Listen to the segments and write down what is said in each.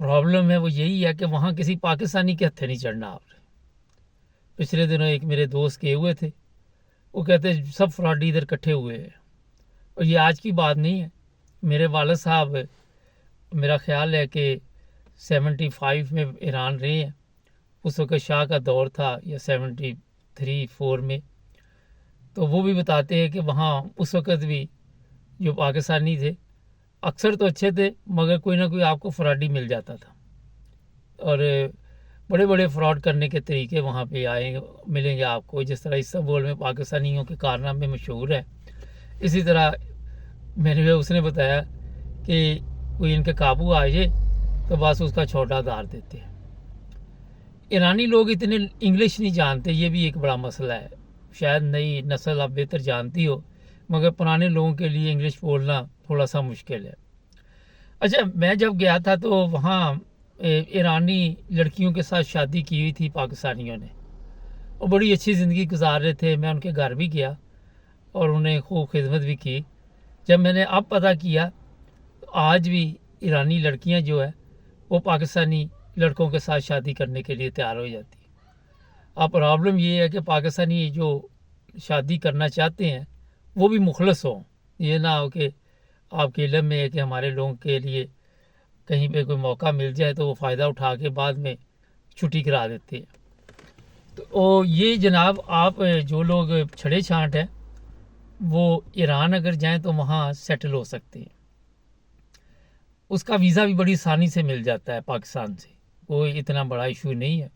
Problem ہے وہ یہی ہے کہ وہاں کسی پاکستانی کے ہتھے نہیں چڑھنا آپ نے. پچھلے دنوں ایک میرے دوست گئے ہوئے تھے, وہ کہتے سب فراڈی ادھر کٹھے ہوئے ہیں, اور یہ آج کی بات نہیں ہے. میرے والد صاحب میرا خیال ہے کہ 75 میں ایران رہے ہیں, اس وقت شاہ کا دور تھا, یا 73-4 میں. تو وہ بھی بتاتے ہیں کہ وہاں اس وقت بھی جو پاکستانی تھے اکثر تو اچھے تھے, مگر کوئی نہ کوئی آپ کو فراڈی مل جاتا تھا, اور بڑے بڑے فراڈ کرنے کے طریقے وہاں پہ ملیں گے آپ کو. جس طرح استنبول میں پاکستانیوں کے کارنامے مشہور ہے, اسی طرح اس نے بتایا کہ کوئی ان کے قابو آ جائے تو بس اس کا چھوٹا دار دیتے ہیں. ایرانی لوگ اتنے انگلش نہیں جانتے, یہ بھی ایک بڑا مسئلہ ہے. شاید نئی نسل اب بہتر جانتی ہو, مگر پرانے لوگوں کے لیے انگلش بولنا تھوڑا سا مشکل ہے. اچھا, میں جب گیا تھا تو وہاں ایرانی لڑکیوں کے ساتھ شادی کی ہوئی تھی پاکستانیوں نے, اور بڑی اچھی زندگی گزار رہے تھے. میں ان کے گھر بھی گیا اور انہیں خوب خدمت بھی کی. جب میں نے اب پتہ کیا تو آج بھی ایرانی لڑکیاں جو ہے وہ پاکستانی لڑکوں کے ساتھ شادی کرنے کے لیے تیار ہو جاتی ہیں. اب پرابلم یہ ہے کہ پاکستانی جو شادی کرنا چاہتے ہیں وہ بھی مخلص ہوں, یہ نہ ہو کہ آپ کے علم میں ہے کہ ہمارے لوگوں کے لیے کہیں پہ کوئی موقع مل جائے تو وہ فائدہ اٹھا کے بعد میں چھٹی کرا دیتے ہیں. تو یہ جناب آپ جو لوگ چھڑے چھانٹ ہیں وہ ایران اگر جائیں تو وہاں سیٹل ہو سکتے ہیں. اس کا ویزا بھی بڑی آسانی سے مل جاتا ہے پاکستان سے, کوئی اتنا بڑا ایشو نہیں ہے.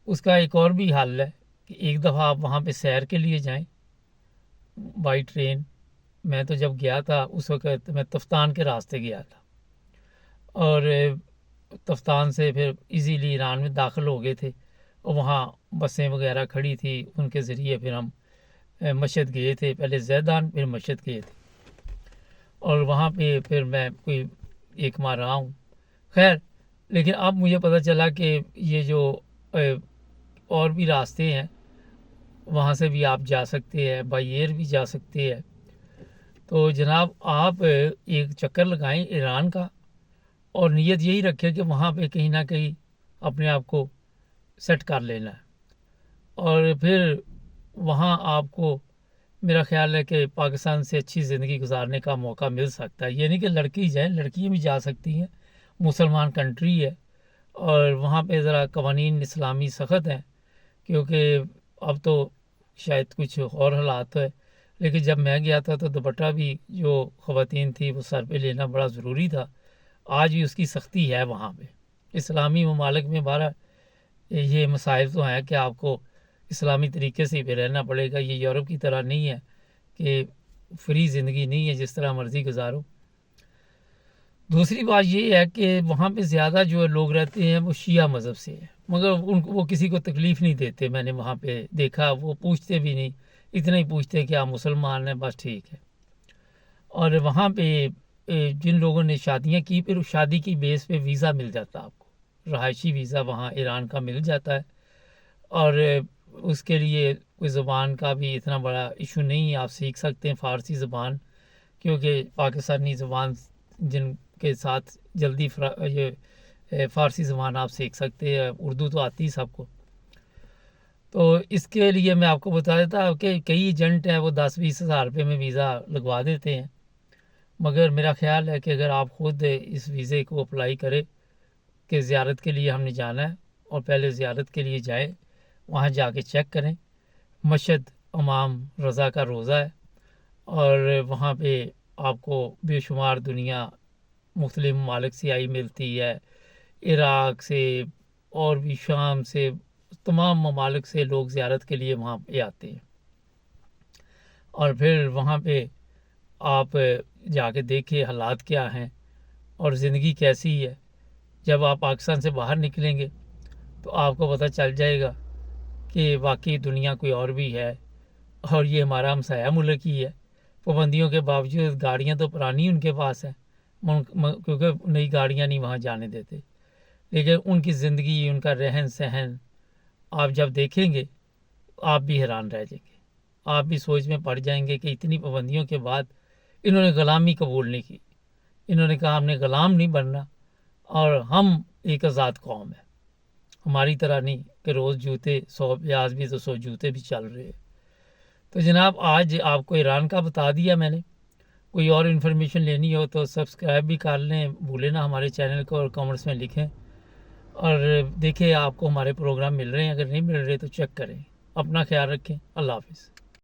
اس کا ایک اور بھی حل ہے کہ ایک دفعہ آپ وہاں پہ سیر کے لیے جائیں بائی ٹرین. میں تو جب گیا تھا اس وقت میں تفتان کے راستے گیا تھا, اور تفتان سے پھر ایزیلی ایران میں داخل ہو گئے تھے, اور وہاں بسیں وغیرہ کھڑی تھی, ان کے ذریعے پھر ہم مشہد گئے تھے. پہلے زیدان پھر مشہد گئے تھے, اور وہاں پہ پھر میں کوئی 1 ماہ رہا ہوں. خیر, لیکن اب مجھے پتہ چلا کہ یہ جو اور بھی راستے ہیں وہاں سے بھی آپ جا سکتے ہیں, بائی ایئر بھی جا سکتے ہیں. تو جناب آپ ایک چکر لگائیں ایران کا, اور نیت یہی رکھیں کہ وہاں پہ کہیں نہ کہیں اپنے آپ کو سیٹ کر لینا ہے, اور پھر وہاں آپ کو میرا خیال ہے کہ پاکستان سے اچھی زندگی گزارنے کا موقع مل سکتا ہے. یہ نہیں کہ لڑکی جائیں, لڑکیاں بھی جا سکتی ہیں, مسلمان کنٹری ہے, اور وہاں پہ ذرا قوانین اسلامی سخت ہیں, کیونکہ اب تو شاید کچھ اور حالات ہے. لیکن جب میں گیا تھا تو دوپٹہ بھی جو خواتین تھی وہ سر پہ لینا بڑا ضروری تھا. آج بھی اس کی سختی ہے وہاں پہ. اسلامی ممالک میں یہ مسائل تو ہیں کہ آپ کو اسلامی طریقے سے بھی رہنا پڑے گا. یہ یورپ کی طرح نہیں ہے کہ فری زندگی نہیں ہے جس طرح مرضی گزارو. دوسری بات یہ ہے کہ وہاں پہ زیادہ جو لوگ رہتے ہیں وہ شیعہ مذہب سے ہیں, مگر وہ کسی کو تکلیف نہیں دیتے. میں نے وہاں پہ دیکھا, وہ پوچھتے بھی نہیں, اتنا ہی پوچھتے کہ آپ مسلمان ہیں, بس ٹھیک ہے. اور وہاں پہ جن لوگوں نے شادیاں کی, پھر شادی کی بیس پہ ویزا مل جاتا ہے آپ کو, رہائشی ویزا وہاں ایران کا مل جاتا ہے. اور اس کے لیے کوئی زبان کا بھی اتنا بڑا ایشو نہیں ہے, آپ سیکھ سکتے ہیں فارسی زبان, کیونکہ پاکستانی زبان جن کے ساتھ جلدی یہ فارسی زبان آپ سیکھ سکتے ہیں. اردو تو آتی سب کو. تو اس کے لیے میں آپ کو بتا دیتا کہ کئی ایجنٹ ہیں وہ 10-20 ہزار روپے میں ویزا لگوا دیتے ہیں, مگر میرا خیال ہے کہ اگر آپ خود اس ویزے کو اپلائی کریں کہ زیارت کے لیے ہم نے جانا ہے, اور پہلے زیارت کے لیے جائیں, وہاں جا کے چیک کریں. مشہد امام رضا کا روزہ ہے, اور وہاں پہ آپ کو بے شمار دنیا مختلف ممالک سے آئی ملتی ہے, عراق سے اور بھی شام سے, تمام ممالک سے لوگ زیارت کے لیے وہاں پہ آتے ہیں. اور پھر وہاں پہ آپ جا کے دیکھیں حالات کیا ہیں اور زندگی کیسی ہے. جب آپ پاکستان سے باہر نکلیں گے تو آپ کو پتہ چل جائے گا کہ واقعی دنیا کوئی اور بھی ہے, اور یہ ہمارا ہمسایہ ملک ہی ہے. پابندیوں کے باوجود گاڑیاں تو پرانی ان کے پاس ہیں, کیونکہ نئی گاڑیاں نہیں وہاں جانے دیتے, لیکن ان کی زندگی, ان کا رہن سہن آپ جب دیکھیں گے آپ بھی حیران رہ جائیں گے. آپ بھی سوچ میں پڑ جائیں گے کہ اتنی پابندیوں کے بعد انہوں نے غلامی قبول نہیں کی. انہوں نے کہا ہم نے غلام نہیں بننا, اور ہم ایک آزاد قوم ہے، ہماری طرح نہیں کہ روز جوتے 100 پیاز بھی تو 100 جوتے بھی چل رہے۔ تو جناب آج آپ کو ایران کا بتا دیا میں نے، کوئی اور انفارمیشن لینی ہو تو سبسکرائب بھی کر لیں، بھولیں نا ہمارے چینل کو، اور کامنٹس میں لکھیں، اور دیکھیں آپ کو ہمارے پروگرام مل رہے ہیں، اگر نہیں مل رہے تو چیک کریں۔ اپنا خیال رکھیں، اللہ حافظ۔